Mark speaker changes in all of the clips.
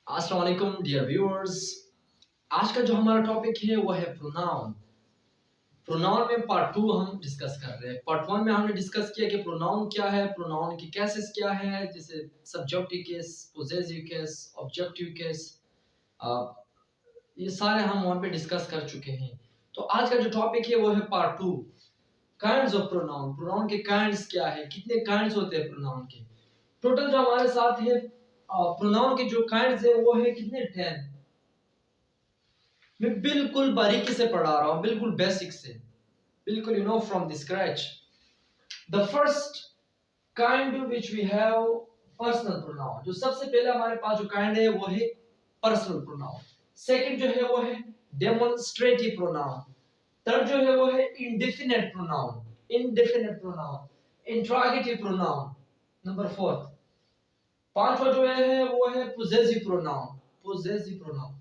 Speaker 1: अस्सलाम वालेकुम dear viewers. आज का जो हमारा टॉपिक है वो है प्रोनाउन। प्रोनाउन में पार्ट 2 हम डिस्कस कर रहे हैं। पार्ट 1 में हमने डिस्कस किया कि प्रोनाउन क्या है, प्रोनाउन की केसेस क्या है, जैसे subjective case, possessive case, objective case. ये सारे हम वहाँ पे डिस्कस कर चुके हैं। तो आज का जो टॉपिक है वो है part 2, kinds of pronoun. Pronoun के काइंड्स क्या है, कितने काइंड्स होते हैं प्रोनाउन के। टोटल जो हमारे साथ है प्रोनाउन के जो काइंड्स है वो है कितने 10। मैं बिल्कुल बारीकी से पढ़ा रहा हूँ, बिल्कुल बेसिक से, बिल्कुल from the scratch. The first kind which we have personal pronoun. जो सबसे पहले हमारे पास जो काइंड है वो है पर्सनल प्रोनाउन। सेकंड जो है वो है डेमोन्स्ट्रेटिव प्रोनाउन। थर्ड जो है वो है indefinite pronoun, interrogative pronoun. Number fourth, पांचवा जो है वो है पोजेसिव प्रोनाउन।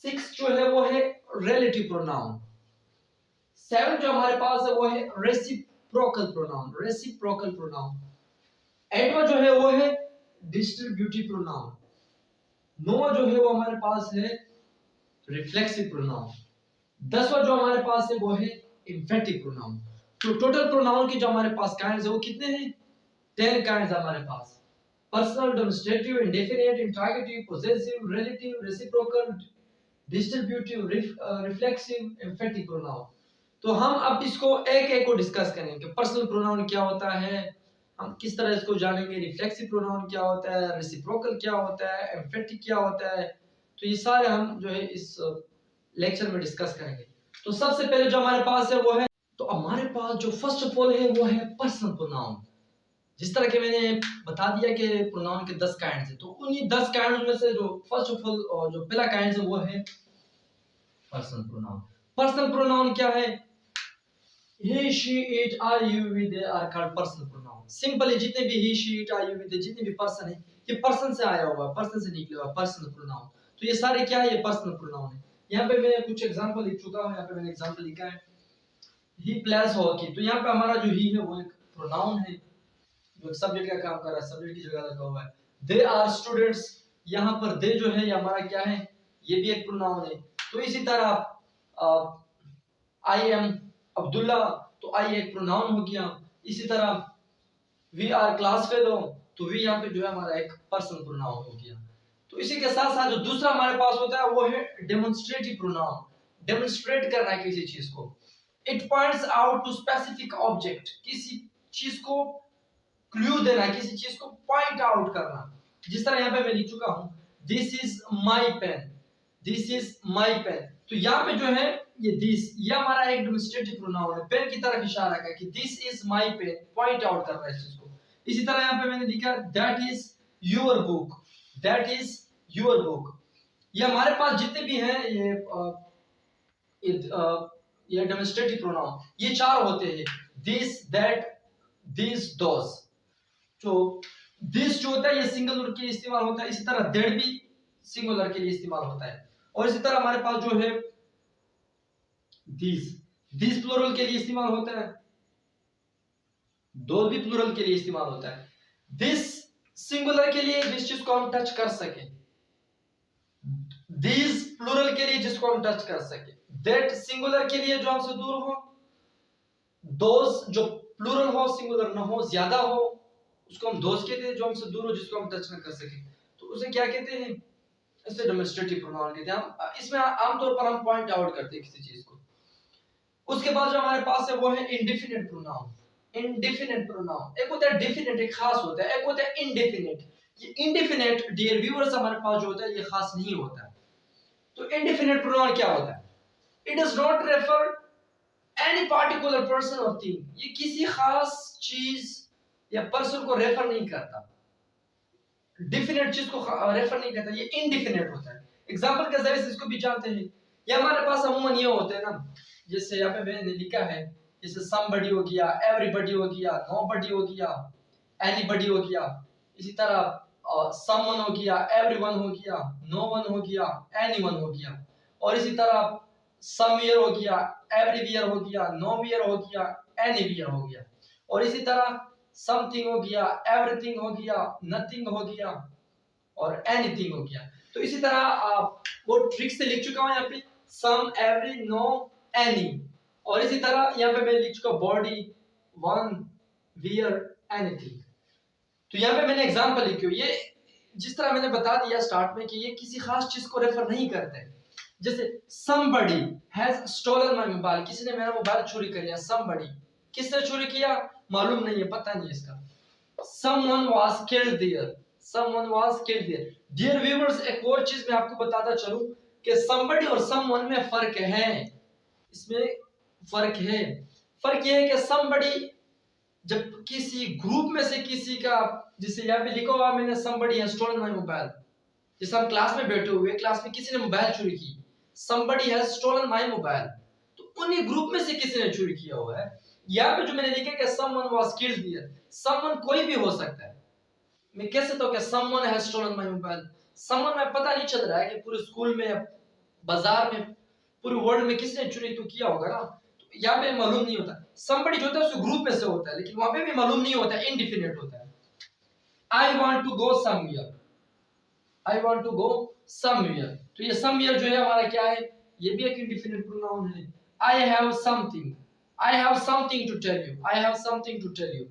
Speaker 1: सिक्स जो है वो है रिलेटिव प्रोनाउन। सेवन जो हमारे पास है वो है रेसिप्रोकल प्रोनाउन। एटवा जो है वो है डिस्ट्रीब्यूटिव प्रोनाउन। नौवा जो है वो हमारे पास है रिफ्लेक्सिव प्रोनाउन। दसवा जो हमारे पास है वो है इम्फेटिव प्रोनाउन। तो टोटल प्रोनाउन की जो हमारे पास काइंड्स है वो कितने हैं? 10 काइंड्स हमारे पास। Personal, demonstrative, indefinite, interrogative, possessive, relative, reciprocal, distributive, reflexive, emphatic pronoun. तो हम अब इसको एक एक को डिस्कस करेंगे कि पर्सनल प्रोनाउन क्या होता है, हम किस तरह इसको जानेंगे, रिफ्लेक्सिव प्रोनाउन क्या होता है, रेसिप्रोकल क्या होता है, एम्फेटिक क्या होता है। तो ये सारे हम जो है इस लेक्चर में डिस्कस करेंगे। तो सबसे पहले जो हमारे पास है वो है, तो हमारे पास जो फर्स्ट ऑफ ऑल है वो है पर्सनल प्रोनाउन। जिस तरह के मैंने बता दिया कि प्रोनाउन के 10 काइंड्स हैं, तो उन्हीं 10 काइंड्स में से जो फर्स्ट ऑफ ऑल जो पहला काइंड है वो है पर्सनल प्रोनाउन। पर्सनल प्रोनाउन क्या है? he, she, it, are, you, we, they are called personal pronoun। Simply जितने भी he, she, it, are, you, we, they जितने भी पर्सन है, ये पर्सन से आया हुआ है, पर्सन से निकला हुआ पर्सनल प्रोनाउन। तो ये सारे क्या है? ये पर्सनल प्रोनाउन है। यहाँ पे मैं कुछ एग्जांपल लिख चुका हूँ। यहाँ पे मैंने एग्जांपल लिखा है he plays hockey। तो यहाँ पे हमारा जो he है वो एक प्रोनाउन है जो सब्जेक्ट का काम कर रहा है, सब्जेक्ट की जगह लगा हुआ है। they are students, यहाँ पर they जो है ये हमारा क्या है? ये भी एक प्रोनाउन है। तो इसी तरह I am अब्दुल्ला, तो आई एक प्रोनाउन हो गया। इसी तरह वी आर क्लास फेलो, तो वी यहाँ पे जो है हमारा एक पर्सनल प्रोनाउन हो गया। तो इसी के साथ साथ जो दूसरा हमारे पास होता है वो है डेमोन्स्ट्रेटिव प्रोनाउन। डेमोन्स्ट्रेट करना है किसी चीज को। It points out to specific object, किसी चीज को क्लू देना, किसी चीज को पॉइंट आउट करना। जिस तरह यहाँ पे मैं लिख चुका हूँ this is my pen, this is my pen. तो यहाँ पे जो है ये दिस, ये हमारा एक डेमोन्स्ट्रेटिव प्रोनाउन है, पेन की तरफ इशारा कर कि this is my pen, point out कर रहा है इस चीज को। इसी तरह यहाँ पे मैंने लिखा that is your book, that is your book. ये हमारे पास जितने भी हैं ये डेमोन्स्ट्रेटिव प्रोनाउन, ये चार होते हैं, दिस, दैट, दिस, दोस। जो दिस जो होता है ये सिंगुलर के लिए इस्तेमाल होता है, इसी तरह दैट भी सिंगुलर के लिए इस्तेमाल होता है। और इसी तरह हमारे पास जो है दिस प्लूरल के लिए इस्तेमाल होता है, दोस भी प्लूरल के लिए इस्तेमाल होता है। दिस सिंगुलर के लिए जिस चीज को हम टच कर सके, दिस प्लूरल के लिए जिसको हम टच कर सके, दैट सिंगुलर के लिए जो हमसे दूर हो, दोस जो प्लूरल हो, सिंगुलर ना हो, ज्यादा हो, उसको हम दोस कहते हैं। जो हमसे दूर हो, जिसको हम टच ना कर सके, तो उसे क्या कहते हैं? इसे डेमोन्स्ट्रेटिव प्रोनाउन कहते हैं। हम इसमें आमतौर पर हम पॉइंट आउट करते हैं किसी चीज को। उसके बाद जो हमारे पास है वो है इंडेफिनिट प्रोनाउन। इंडेफिनिट प्रोनाउन, एक होता है डेफिनिट, एक खास होता है, एक होता है इंडेफिनिट। ये इंडेफिनिट डियर व्यूअर्स हमारे पास जो होता है ये खास नहीं होता है। तो इंडेफिनिट प्रोनाउन क्या होता है? It does not refer any particular person और थिंग। ये किसी खास चीज या पर्सन को रेफर नहीं करता, डेफिनेट चीज को रेफर नहीं करता, ये इनडेफिनेट होता है। एग्जांपल के जरिए से इसको भी जानते हैं। ये हमारे पास अमूमन ये होते हैं ना, जैसे यहाँ पे मैंने लिखा है, जैसे समबडी हो गया, एवरीबडी हो गया, नोबडी हो गया, एनीबडी हो गया। इसी तरह समवन हो गया, एवरीवन हो गया, नोवन हो गया, एनीवन हो गया। और इसी तरह समवेयर हो गया, एवरीवेयर हो गया, नोवेयर हो गया, एनीवेयर हो गया। और इसी तरह समथिंग हो गया, एवरीथिंग हो गया, नथिंग हो गया और एनीथिंग हो गया। तो इसी तरह वो ट्रिक से लिख चुका हूं यहाँ पे सम, एवरी, नो, एनी। और इसी तरह यहाँ पे मैं लिख चुका बॉडी, वन, वियर, एनीथिंग। तो यहाँ पे मैंने एग्जांपल लिखी हुई, ये जिस तरह मैंने बता दिया स्टार्ट में कि ये किसी खास चीज को रेफर नहीं करते। जैसे somebody has stolen my mobile, किसी ने मेरा मोबाइल चोरी कर लिया। somebody, किसने चोरी किया मालूम नहीं है, पता नहीं है इसका। someone was killed there, someone was killed there। dear viewers, एक और चीज मैं आपको बताता चलूं कि somebody और someone में फर्क है, इसमें फर्क है। फर्क ये है कि somebody जब किसी ग्रुप में से किसी का, जिसे यहाँ पे लिखा हुआ मैंने somebody has stolen my mobile, जैसे हम क्लास में बैठे हुए, क्लास में किसी ने मोबाइल चोरी की, somebody has stolen my mobile, तो उन्हीं ग्रुप में से किसी ने चोरी किया हुआ है। यहाँ पे जो मैंने लिखा कि someone was killed there, someone कोई भी हो सकता है। मैं कह सकता हूँ कि someone has stolen my mobile, someone में पता नहीं चल रहा है कि पूरे स्कूल में, बाजार में, पूरे वर्ल्ड में किसने चोरी तो किया होगा ना, तो यहाँ पे मालूम नहीं होता। somebody जो होता है उस ग्रुप में से होता है, लेकिन वहां पे भी मालूम नहीं होता, इनडिफिनिट होता है। I want to go somewhere, I want to go somewhere, तो ये somewhere जो है हमारा क्या है, ये भी एक इंडिफिनिट प्रोनाउन है। I have something, I have something to tell you, I have something to tell you।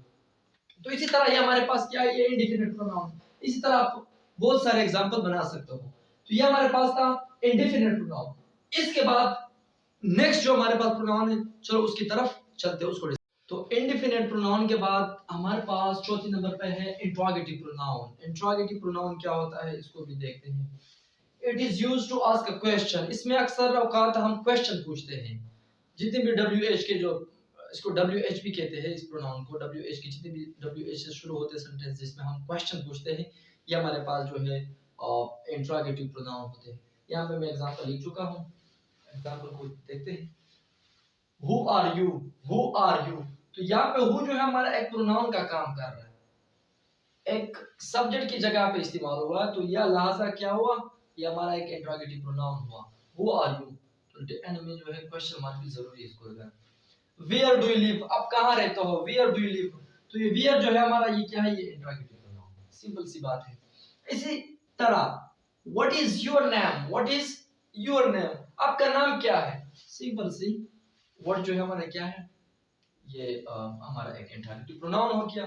Speaker 1: तो इसी तरह ये हमारे पास क्या है, ये इंडिफिनिट प्रोनाउन। इसी तरह आप बहुत सारे एग्जांपल बना सकते हो। तो ये हमारे पास था इंडिफिनिट प्रोनाउन। इसके बाद नेक्स्ट जो हमारे पास प्रोनाउन है, चलो उसकी तरफ चलते हैं, उसको। तो इंडिफिनिट प्रोनाउन के बाद हमारे पास चौथी नंबर पे है इंट्रोगेटिव प्रोनाउन। इंट्रोगेटिव प्रोनाउन क्या होता है, इसको भी देखते हैं। It is used to ask a question, इसमें अक्सर औकात हम क्वेश्चन पूछते हैं। जितने भी WH के, जो इसको WH भी कहते हैं, इस प्रोनाउन को WH के, जितने भी WH से शुरू होते हैं सेंटेंस जिसमें हम क्वेश्चन पूछते हैं, ये हमारे पास जो है इंट्रोगेटिव प्रोनाउन होते हैं। यहाँ पे मैं एग्जांपल लिख चुका हूँ, एग्जांपल को देखते हैं। Who are you? Who are you? तो यहाँ पे who जो है हमारा एक प्रोनाउन का काम कर रहा है, एक सब्जेक्ट की जगह पे इस्तेमाल हुआ, तो यह लिहाजा क्या हुआ, ये हमारा एक इंट्रोगेटिव प्रोनाउन हुआ। Who are you? तो एंड में जो है क्वेश्चन मार्क भी जरूरी है इसको लगा। Where do you live? आप कहाँ रहते हो? Where do you live? तो ये where जो है हमारा, ये क्या है, ये इंट्रोगेटिव प्रोनाउन। सिंपल सी बात है। इसी तरह what is your name? What is your name? आपका नाम क्या है? सिंपल सी what जो है हमारा क्या है, ये हमारा एक इंट्रोगेटिव प्रोनाउन हो गया।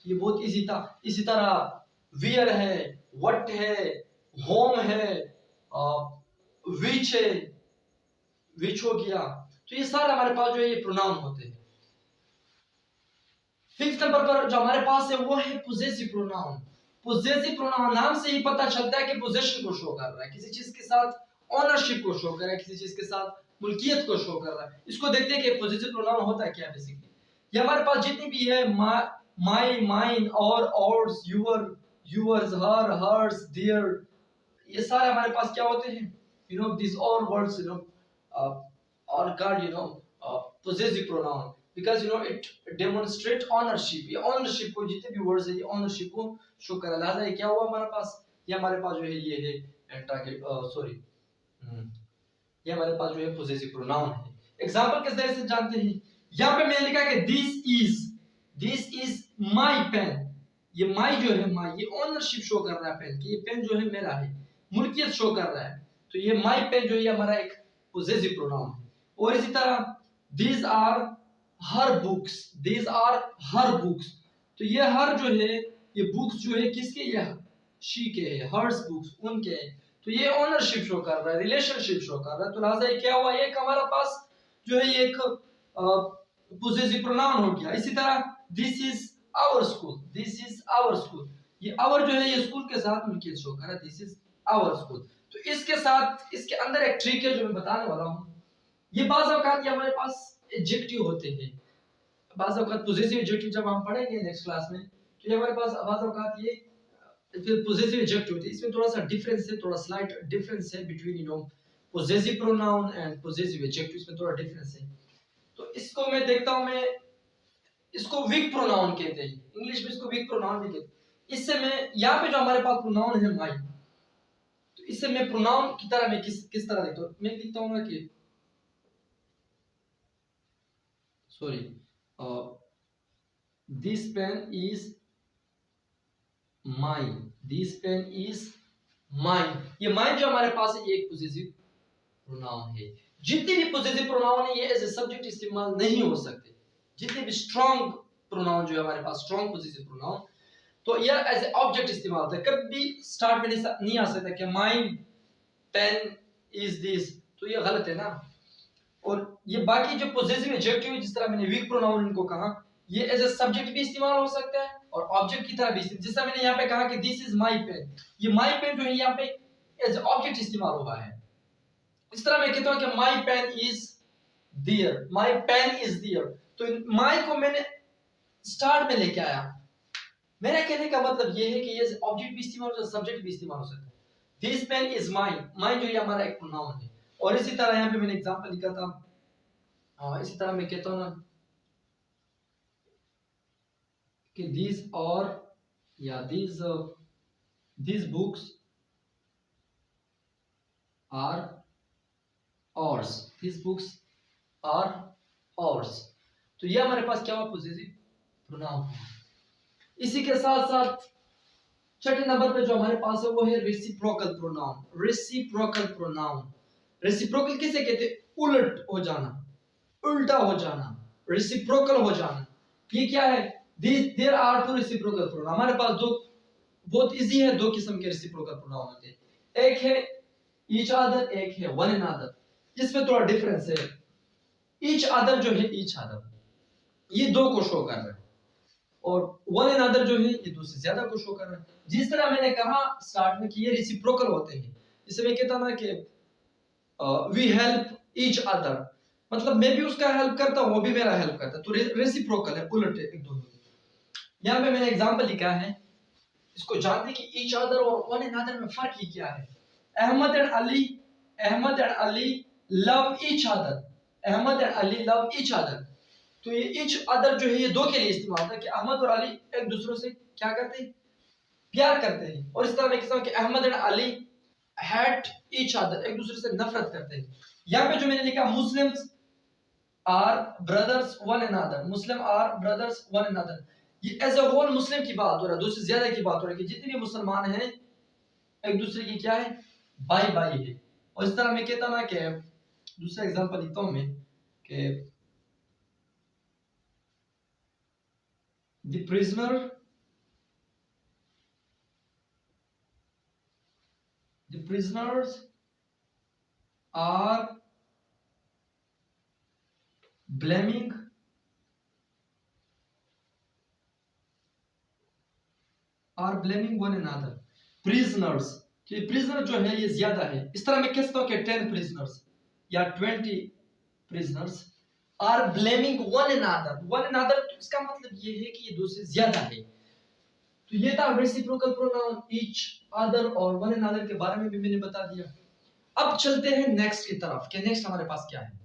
Speaker 1: ये बहुत इजी था। इसी तरह वेयर है, व्हाट है, होम है, विच है, विच हो गया। तो ये सारे हमारे पास जो है ये प्रोनाउन होते हैं। फिफ्थ नंबर पर जो हमारे पास है वो है पोजेसिव प्रोनाउन। पोजेसिव प्रोनाउन नाम से ही पता चलता है कि पोजेशन को शो कर रहा है, किसी चीज के साथ ओनरशिप को शो कर रहा है, किसी चीज के साथ मुल्कियत को शो कर रहा है। इसको देखते हैं कि पोजेसिव प्रोनाउन होता है क्या बेसिकली। ये हमारे पास जितनी भी है, माय, माइन, और, ours, your, yours, her, hers, their, ये सारे हमारे पास क्या होते हैं, you know this all words you know are called possessive pronoun because it demonstrate ownership। ये ownership को, जितने भी words है ये ownership को शो कर रहा है। ये क्या हुआ हमारे पास, ये हमारे पास जो है ये है target, सॉरी, ये हमारे पास जो है possessive pronoun है। एग्जांपल किस तरह से जानते हैं, यहाँ पे मैंने लिखा कि this is my pen। ये my जो है, my ये ownership शो कर रहा है पेन की, ये पेन जो है मेरा है, मुल्कियत शो कर रहा है। तो ये my pen जो है हमारा एक possessive pronoun है। और इसी तरह these are her books, these are her books। तो ये हर जो है, ये बुक्स जो है किसके, ये she के है, hers books उनके है। तो ये ओनरशिप शो कर रहा है, रिलेशनशिप शो कर रहा है। तो लिहाजा ये क्या हुआ, ये हमारा पास जो है ये एक पोजेसिव प्रोनाउन हो गया। इसी तरह this is our school, this is our school, ये आवर जो है ये स्कूल के साथ मिलकर शो कर रहा है, दिस इज आवर स्कूल। तो इसके साथ, इसके अंदर एक ट्रिक है जो मैं बताने वाला हूँ। ये बाज़ औक़ात ये हमारे पास एडजेक्टिव होते हैं, बाज़ औक़ात पोजेसिव एडजेक्टिव जब हम पढ़ेंगे नेक्स्ट क्लास में, तो ये हमारे पास बाज़ औक़ात ये फिर पोजेसिव एडजेक्टिव होते हैं। इसमें थोड़ा सा डिफरेंस है, थोड़ा स्लाइट डिफरेंस है between possessive pronoun and possessive adjective, इसमें थोड़ा डिफरेंस है। तो इसको मैं देखता हूँ, मैं इसको वीक प्रोनाउन कहते हैं, इंग्लिश में इसको वीक प्रोनाउन भी कहते हैं। इससे मैं यहाँ पे जो हमारे पास प्रोनाउन है माई, तो इससे मैं प्रोनाउन की तरह मैं किस तरह लिखता हूँ, मैं लिखता हूँ ना कि sorry, this pen is my, this pen is mine, ये माइन जो हमारे पास है ये एक पोजेसिव प्रोनाउन है। जितने भी पोजेसिव प्रोनाउन है ये एज ए सब्जेक्ट इस्तेमाल नहीं हो सकते। जितने भी स्ट्रॉन्ग प्रोनाउन जो है हमारे पास स्ट्रॉन्ग पोजेसिव प्रोनाउन, तो ये एज ए ऑब्जेक्ट इस्तेमाल होता है। कभी स्टार्ट में नहीं आ सकता कि माइन पेन इज दिस, तो ये गलत है ना। और ये बाकी जो पोजेसिव एडजेक्टिव जिस तरह मैंने वीक प्रोनाउन इनको कहा, ये एज ए सब्जेक्ट भी इस्तेमाल हो सकता है और ऑब्जेक्ट की तरह भी। जिस तरह मैंने यहाँ पे कहा कि दिस इज माई पेन, ये माई पेन जो है यहाँ पे एज ऑब्जेक्ट इस्तेमाल हुआ है। इस तरह मैं कहता हूँ कि my pen is there, my pen is there, तो माई को मैंने स्टार्ट में लेके आया। मेरा कहने का मतलब ये है कि ये ऑब्जेक्ट भी इस्तेमाल हो सकता है, सब्जेक्ट भी इस्तेमाल हो सकता है। This pen is mine, mine जो ये हमारा एक प्रोनाउन है। और इसी तरह यहाँ पे मैंने एग्जांपल लिखा था, इसी तरह मैं कहता हूँ ना कि these are या these books are ours, these books are ours, तो ये हमारे पास क्या हुआ, पोजेसिव प्रोनाउन है। इसी के साथ साथ छठे नंबर पे जो हमारे पास है वो है reciprocal pronoun. Reciprocal pronoun, reciprocal किसे कहते हैं, उलट हो जाना, उल्टा हो जाना, रेसिप्रोकल हो जाना। ये क्या है, there are two reciprocal pronoun. हमारे पास दो, बहुत इजी है, दो किस्म के रेसिप्रोकल प्रोनाउन होते हैं। एक है ईच अदर, एक है वन अनदर। इसमें थोड़ा डिफरेंस है। ईच अदर जो है, ईच अदर ये दो को शो कर रहा है, और वन अनदर जो है ये दो से ज्यादा को शो कर रहा है। जिस तरह मैंने कहा स्टार्ट में कि ये रेसिप्रोकल होते हैं, जैसे मैं कहता ना कि वी हेल्प ईच अदर, मतलब मैं भी उसका हेल्प करता हूँ, वो भी मेरा हेल्प करता है, तो रेसिप्रोकल है, उलट है एक दोनों। यहाँ पे मैंने एग्जांपल लिखा है, इसको जानते कि ईच अदर और वन अनदर में फर्क ही क्या है। Ahmad and Ali love each other, Ahmad and Ali love each other. तो ये ईच अदर जो है ये दो के लिए इस्तेमाल होता है कि अहमद और अली एक दूसरे से क्या करते हैं, प्यार करते हैं। और इस तरह मैं कहता हूँ कि Ahmad and Ali hate each other, एक दूसरे से नफरत करते हैं। यहाँ पे जो मैंने लिखा Muslims are brothers one another, Muslim are brothers one another, ये एज अ होल मुस्लिम की बात हो रहा है, दो से ज्यादा की बात हो रही है कि जितने भी मुसलमान हैं एक दूसरे की क्या है, भाई भाई है। और इस तरह मैं कहता ना कि दूसरा एग्जांपल लिखता हूं मैं कि the prisoners are blaming one another। prisoners, तो ये prisoner जो है ये ज्यादा है। इस तरह मैं कह सकता हूँ कि 10 prisoners या 20 prisoners are blaming one another। one another तो इसका मतलब ये है कि ये दो से ज्यादा है। तो ये था रेसिप्रोकल प्रोनाउन, ईच अदर और वन अनदर के बारे में भी मैंने बता दिया। अब चलते हैं नेक्स्ट की तरफ कि नेक्स्ट हमारे पास क्या है।